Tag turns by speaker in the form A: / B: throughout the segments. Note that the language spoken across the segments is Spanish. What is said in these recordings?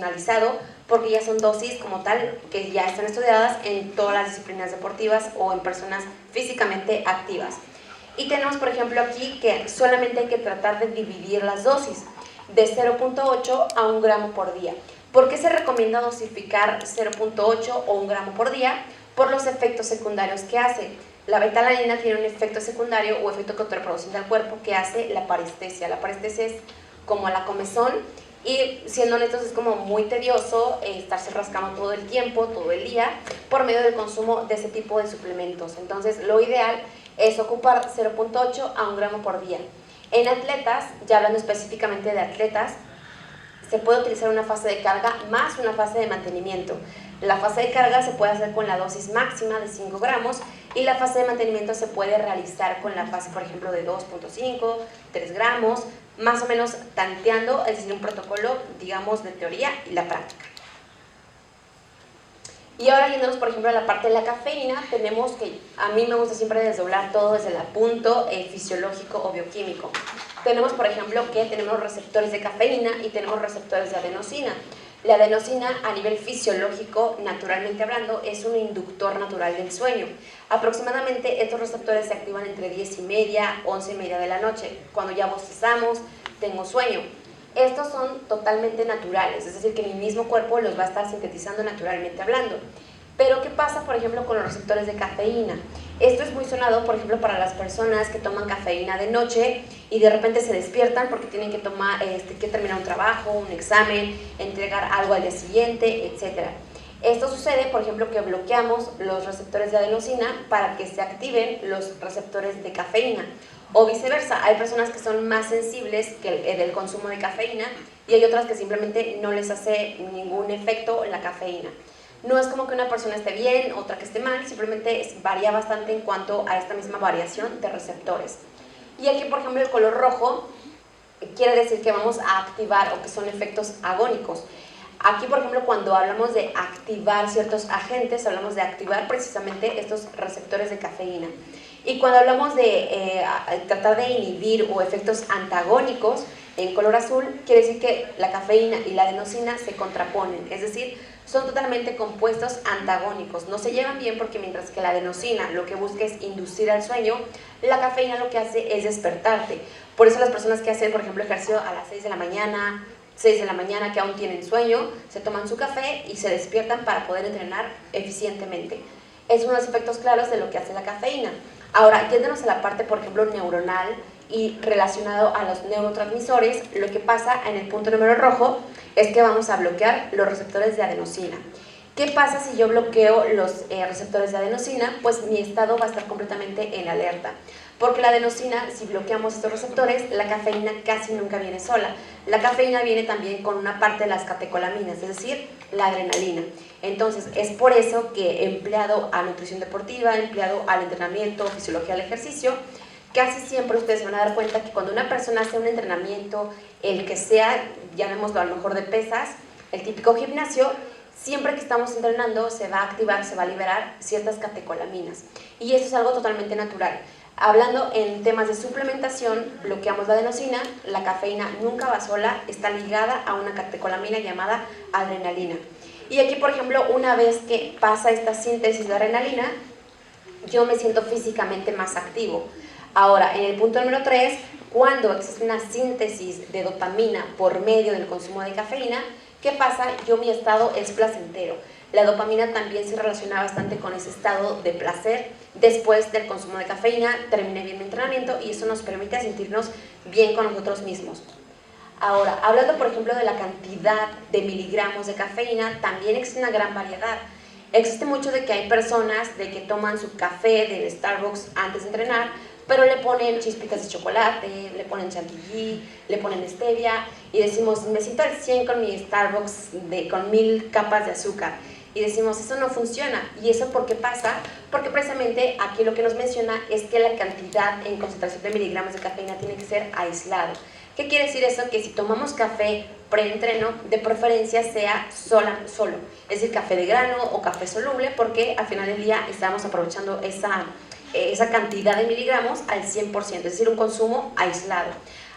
A: personalizado, porque ya son dosis como tal que ya están estudiadas en todas las disciplinas deportivas o en personas físicamente activas. Y tenemos, por ejemplo, aquí que solamente hay que tratar de dividir las dosis de 0.8 a 1 gramo por día. ¿Por qué se recomienda dosificar 0.8 o 1 gramo por día? Por los efectos secundarios que hace. La betalanina tiene un efecto secundario o efecto contraproducente al cuerpo que hace la parestesia. La parestesia es como la comezón y, siendo honestos, es como muy tedioso estarse rascando todo el tiempo, todo el día, por medio del consumo de ese tipo de suplementos. Entonces, lo ideal es ocupar 0.8 a 1 gramo por día. En atletas, ya hablando específicamente de atletas, se puede utilizar una fase de carga más una fase de mantenimiento. La fase de carga se puede hacer con la dosis máxima de 5 gramos y la fase de mantenimiento se puede realizar con la fase, por ejemplo, de 2.5, 3 gramos, más o menos tanteando, es decir, un protocolo, digamos, de teoría y la práctica. Y ahora yéndonos, por ejemplo, a la parte de la cafeína, tenemos que, a mí me gusta siempre desdoblar todo desde el punto fisiológico o bioquímico. Tenemos, por ejemplo, que tenemos receptores de cafeína y tenemos receptores de adenosina. La adenosina, a nivel fisiológico, naturalmente hablando, es un inductor natural del sueño. Aproximadamente estos receptores se activan entre 10:30, 11:30 de la noche, cuando ya bostezamos, tengo sueño. Estos son totalmente naturales, es decir, que mi mismo cuerpo los va a estar sintetizando naturalmente hablando. Pero ¿qué pasa, por ejemplo, con los receptores de cafeína? Esto es muy sonado, por ejemplo, para las personas que toman cafeína de noche y de repente se despiertan porque tienen que que terminar un trabajo, un examen, entregar algo al día siguiente, etc. Esto sucede, por ejemplo, que bloqueamos los receptores de adenosina para que se activen los receptores de cafeína. O viceversa, hay personas que son más sensibles que del consumo de cafeína y hay otras que simplemente no les hace ningún efecto la cafeína. No es como que una persona esté bien, otra que esté mal, simplemente varía bastante en cuanto a esta misma variación de receptores. Y aquí, por ejemplo, el color rojo quiere decir que vamos a activar o que son efectos agónicos. Aquí, por ejemplo, cuando hablamos de activar ciertos agentes, hablamos de activar precisamente estos receptores de cafeína. Y cuando hablamos de tratar de inhibir o efectos antagónicos, en color azul, quiere decir que la cafeína y la adenosina se contraponen, es decir, son totalmente compuestos antagónicos, no se llevan bien porque mientras que la adenosina lo que busca es inducir al sueño, la cafeína lo que hace es despertarte. Por eso las personas que hacen, por ejemplo, ejercicio a las 6 de la mañana, 6 de la mañana que aún tienen sueño, se toman su café y se despiertan para poder entrenar eficientemente. Es uno de los efectos claros de lo que hace la cafeína. Ahora, yéndonos a la parte, por ejemplo, neuronal y relacionado a los neurotransmisores, lo que pasa en el punto número rojo es que vamos a bloquear los receptores de adenosina. ¿Qué pasa si yo bloqueo los receptores de adenosina? Pues mi estado va a estar completamente en alerta. Porque la adenosina, si bloqueamos estos receptores, la cafeína casi nunca viene sola. La cafeína viene también con una parte de las catecolaminas, es decir, la adrenalina. Entonces, es por eso que empleado a nutrición deportiva, empleado al entrenamiento, fisiología del ejercicio, casi siempre ustedes van a dar cuenta que cuando una persona hace un entrenamiento, el que sea, llamémoslo a lo mejor de pesas, el típico gimnasio, siempre que estamos entrenando se va a activar, se va a liberar ciertas catecolaminas. Y eso es algo totalmente natural. Hablando en temas de suplementación, bloqueamos la adenosina, la cafeína nunca va sola, está ligada a una catecolamina llamada adrenalina. Y aquí, por ejemplo, una vez que pasa esta síntesis de adrenalina, yo me siento físicamente más activo. Ahora, en el punto número 3, cuando existe una síntesis de dopamina por medio del consumo de cafeína, ¿qué pasa? Mi estado es placentero. La dopamina también se relaciona bastante con ese estado de placer después del consumo de cafeína, terminé bien mi entrenamiento y eso nos permite sentirnos bien con nosotros mismos. Ahora, hablando por ejemplo de la cantidad de miligramos de cafeína, también existe una gran variedad. Existe mucho de que hay personas de que toman su café del Starbucks antes de entrenar, pero le ponen chispitas de chocolate, le ponen chantilly, le ponen stevia y decimos, me siento al 100 con mi Starbucks con 1000 capas de azúcar. Y decimos, eso no funciona. ¿Y eso por qué pasa? Porque precisamente aquí lo que nos menciona es que la cantidad en concentración de miligramos de cafeína tiene que ser aislado. ¿Qué quiere decir eso? Que si tomamos café preentreno, de preferencia sea solo. Es decir, café de grano o café soluble, porque al final del día estamos aprovechando esa cantidad de miligramos al 100%, es decir, un consumo aislado.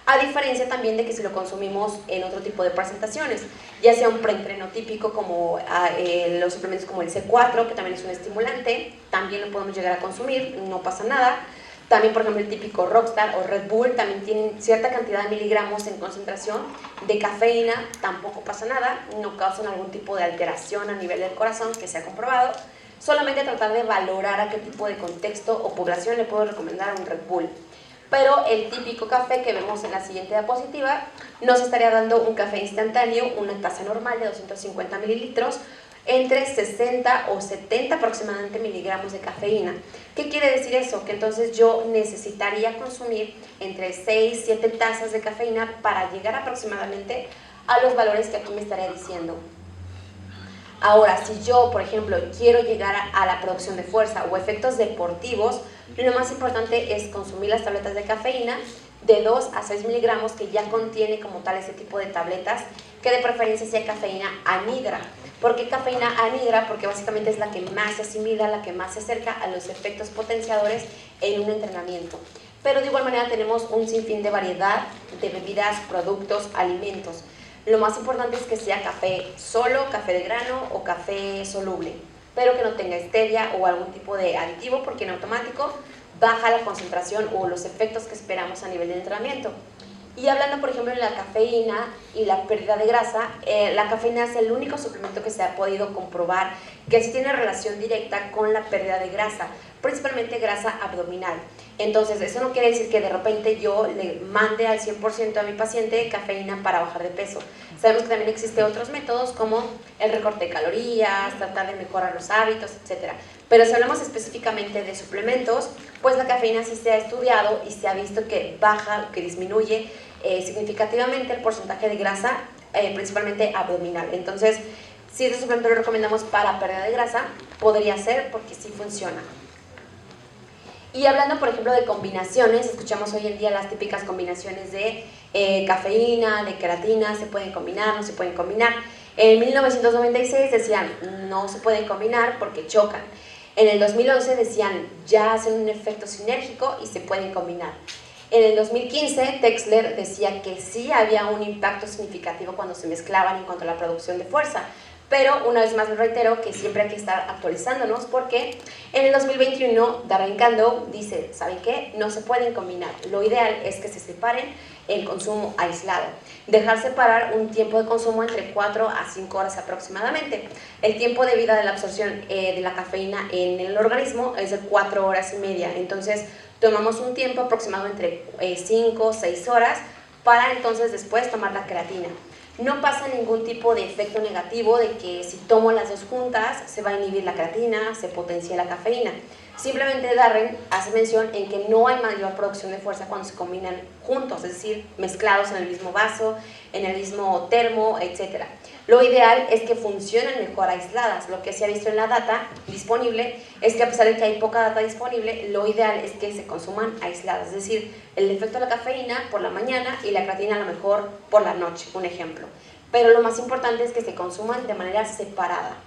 A: a diferencia también de que si lo consumimos en otro tipo de presentaciones, ya sea un preentreno típico como los suplementos como el C4, que también es un estimulante, también lo podemos llegar a consumir, no pasa nada. También, por ejemplo, el típico Rockstar o Red Bull también tienen cierta cantidad de miligramos en concentración de cafeína, tampoco pasa nada, no causan algún tipo de alteración a nivel del corazón que se ha comprobado. Solamente tratar de valorar a qué tipo de contexto o población le puedo recomendar un Red Bull. Pero el típico café que vemos en la siguiente diapositiva nos estaría dando un café instantáneo, una taza normal de 250 mililitros, entre 60 o 70 aproximadamente miligramos de cafeína. ¿Qué quiere decir eso? Que entonces yo necesitaría consumir entre 6 y 7 tazas de cafeína para llegar aproximadamente a los valores que aquí me estaría diciendo. Ahora, si yo, por ejemplo, quiero llegar a la producción de fuerza o efectos deportivos, lo más importante es consumir las tabletas de cafeína de 2 a 6 miligramos que ya contiene como tal ese tipo de tabletas, que de preferencia sea cafeína anhidra. ¿Por qué cafeína anhidra? Porque básicamente es la que más se asimila, la que más se acerca a los efectos potenciadores en un entrenamiento. Pero de igual manera tenemos un sinfín de variedad de bebidas, productos, alimentos. Lo más importante es que sea café solo, café de grano o café soluble, pero que no tenga stevia o algún tipo de aditivo, porque en automático baja la concentración o los efectos que esperamos a nivel de entrenamiento. Y hablando, por ejemplo, de la cafeína y la pérdida de grasa, la cafeína es el único suplemento que se ha podido comprobar que sí tiene relación directa con la pérdida de grasa, principalmente grasa abdominal. Entonces, eso no quiere decir que de repente yo le mande al 100% a mi paciente cafeína para bajar de peso. Sabemos que también existen otros métodos como el recorte de calorías, tratar de mejorar los hábitos, etc. Pero si hablamos específicamente de suplementos, pues la cafeína sí se ha estudiado y se ha visto que baja, que disminuye significativamente el porcentaje de grasa, principalmente abdominal. Entonces, si este suplemento lo recomendamos para pérdida de grasa, podría ser porque sí funciona. Y hablando, por ejemplo, de combinaciones, escuchamos hoy en día las típicas combinaciones de cafeína, de creatina, se pueden combinar, no se pueden combinar. En 1996 decían, no se pueden combinar porque chocan. En el 2011 decían, ya hacen un efecto sinérgico y se pueden combinar. En el 2015, Texler decía que sí había un impacto significativo cuando se mezclaban en cuanto a la producción de fuerza. Pero una vez más les reitero que siempre hay que estar actualizándonos porque en el 2021 Darren Kando dice, ¿saben qué? No se pueden combinar. Lo ideal es que se separen el consumo aislado. Dejar separar un tiempo de consumo entre 4 a 5 horas aproximadamente. El tiempo de vida de la absorción de la cafeína en el organismo es de 4 horas y media. Entonces tomamos un tiempo aproximado entre 5 o 6 horas para entonces después tomar la creatina. No pasa ningún tipo de efecto negativo de que si tomo las dos juntas se va a inhibir la creatina, se potencia la cafeína. Simplemente Darren hace mención en que no hay mayor producción de fuerza cuando se combinan juntos, es decir, mezclados en el mismo vaso, en el mismo termo, etc. Lo ideal es que funcionen mejor aisladas. Lo que se ha visto en la data disponible es que a pesar de que hay poca data disponible, lo ideal es que se consuman aisladas, es decir, el efecto de la cafeína por la mañana y la creatina a lo mejor por la noche, un ejemplo. Pero lo más importante es que se consuman de manera separada.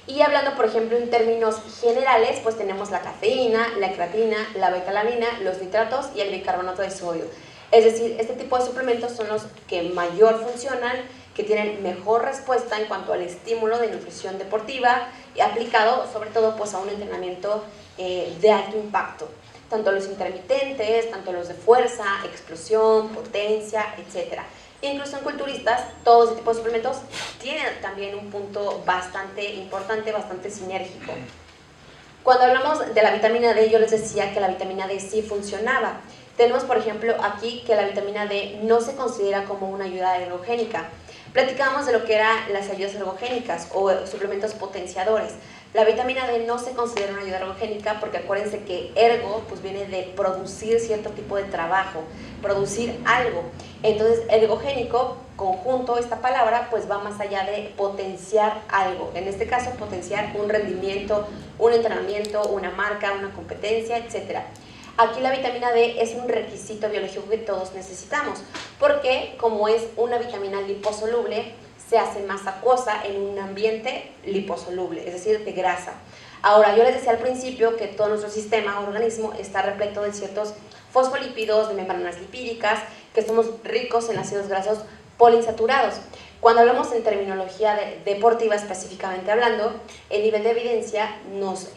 A: Y hablando, por ejemplo, en términos generales, pues tenemos la cafeína, la creatina, la betalanina, los nitratos y el bicarbonato de sodio. Es decir, este tipo de suplementos son los que mayor funcionan, que tienen mejor respuesta en cuanto al estímulo de nutrición deportiva y aplicado sobre todo pues a un entrenamiento de alto impacto. Tanto los intermitentes, tanto los de fuerza, explosión, potencia, etc. Incluso en culturistas, todo ese tipo de suplementos tienen también un punto bastante importante, bastante sinérgico. Cuando hablamos de la vitamina D, yo les decía que la vitamina D sí funcionaba. Tenemos, por ejemplo, aquí que la vitamina D no se considera como una ayuda ergogénica. Platicábamos de lo que eran las ayudas ergogénicas o suplementos potenciadores. La vitamina D no se considera una ayuda ergogénica porque acuérdense que ergo pues viene de producir cierto tipo de trabajo, producir algo. Entonces ergogénico, conjunto, esta palabra pues va más allá de potenciar algo. En este caso potenciar un rendimiento, un entrenamiento, una marca, una competencia, etc. Aquí la vitamina D es un requisito biológico que todos necesitamos porque como es una vitamina liposoluble, se hace más acuosa en un ambiente liposoluble, es decir, de grasa. Ahora, yo les decía al principio que todo nuestro sistema, organismo, está repleto de ciertos fosfolípidos, de membranas lipídicas, que somos ricos en ácidos grasos poliinsaturados. Cuando hablamos en terminología deportiva específicamente hablando, el nivel de evidencia nos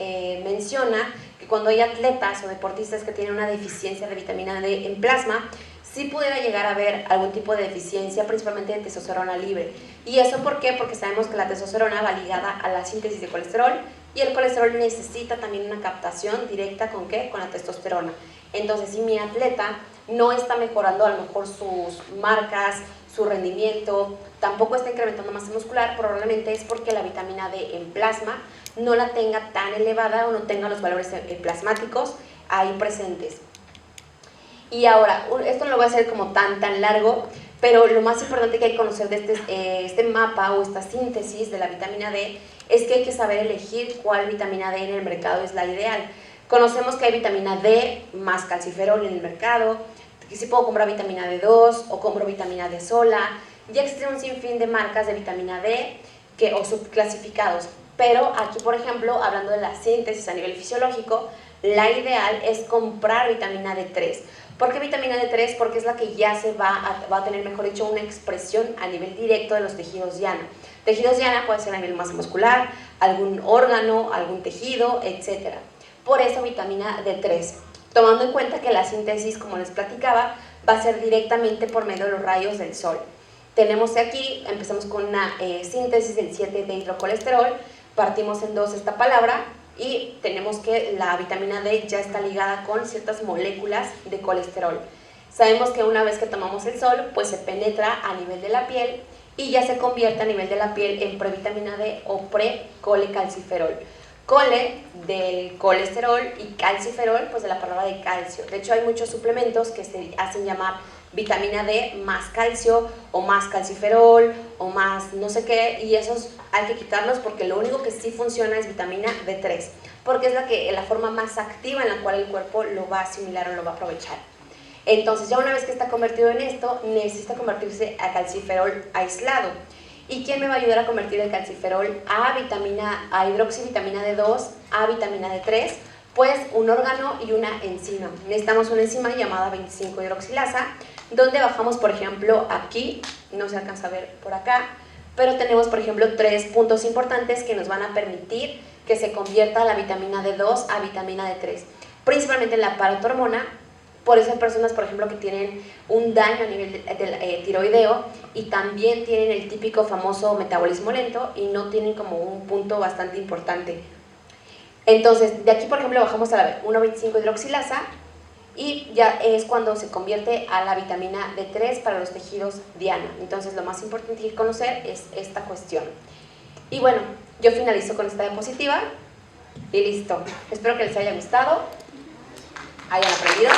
A: menciona que cuando hay atletas o deportistas que tienen una deficiencia de vitamina D en plasma, sí pudiera llegar a haber algún tipo de deficiencia, principalmente de testosterona libre. ¿Y eso por qué? Porque sabemos que la testosterona va ligada a la síntesis de colesterol y el colesterol necesita también una captación directa ¿con qué? Con la testosterona. Entonces, si mi atleta no está mejorando a lo mejor sus marcas, su rendimiento, tampoco está incrementando masa muscular, probablemente es porque la vitamina D en plasma no la tenga tan elevada o no tenga los valores plasmáticos ahí presentes. Y ahora, esto no lo voy a hacer como tan largo, pero lo más importante que hay que conocer de este mapa o esta síntesis de la vitamina D es que hay que saber elegir cuál vitamina D en el mercado es la ideal. Conocemos que hay vitamina D más calciferol en el mercado, que si puedo comprar vitamina D2 o compro vitamina D sola. Ya existen un sinfín de marcas de vitamina D o subclasificados, pero aquí, por ejemplo, hablando de la síntesis a nivel fisiológico, la ideal es comprar vitamina D3. ¿Por qué vitamina D3? Porque es la que ya va a tener, mejor dicho, una expresión a nivel directo de los tejidos diana. Tejidos diana puede ser a nivel masa muscular, algún órgano, algún tejido, etc. Por eso vitamina D3. Tomando en cuenta que la síntesis, como les platicaba, va a ser directamente por medio de los rayos del sol. Tenemos aquí, empezamos con una síntesis del 7-dehidrocolesterol, partimos en dos esta palabra, y tenemos que la vitamina D ya está ligada con ciertas moléculas de colesterol. Sabemos que una vez que tomamos el sol, pues se penetra a nivel de la piel y ya se convierte a nivel de la piel en previtamina D o pre-colecalciferol. Cole del colesterol y calciferol, pues de la palabra de calcio. De hecho, hay muchos suplementos que se hacen llamar vitamina D más calcio o más calciferol o más no sé qué, y esos hay que quitarlos porque lo único que sí funciona es vitamina D3, porque es la forma más activa en la cual el cuerpo lo va a asimilar o lo va a aprovechar. Entonces, ya una vez que está convertido en esto, necesita convertirse a calciferol aislado. ¿Y quién me va a ayudar a convertir el calciferol a hidroxivitamina D2, a vitamina D3? Pues un órgano y una enzima. Necesitamos una enzima llamada 25-hidroxilasa, donde bajamos, por ejemplo, aquí, no se alcanza a ver por acá, pero tenemos, por ejemplo, 3 puntos importantes que nos van a permitir que se convierta la vitamina D2 a vitamina D3, principalmente la paratormona. Por eso hay personas, por ejemplo, que tienen un daño a nivel del tiroideo y también tienen el típico famoso metabolismo lento y no tienen como un punto bastante importante. Entonces, de aquí, por ejemplo, bajamos a la 1,25-hidroxilasa y ya es cuando se convierte a la vitamina D3 para los tejidos diana. Entonces, lo más importante que conocer es esta cuestión. Y bueno, yo finalizo con esta diapositiva y listo. Espero que les haya gustado, hayan aprendido.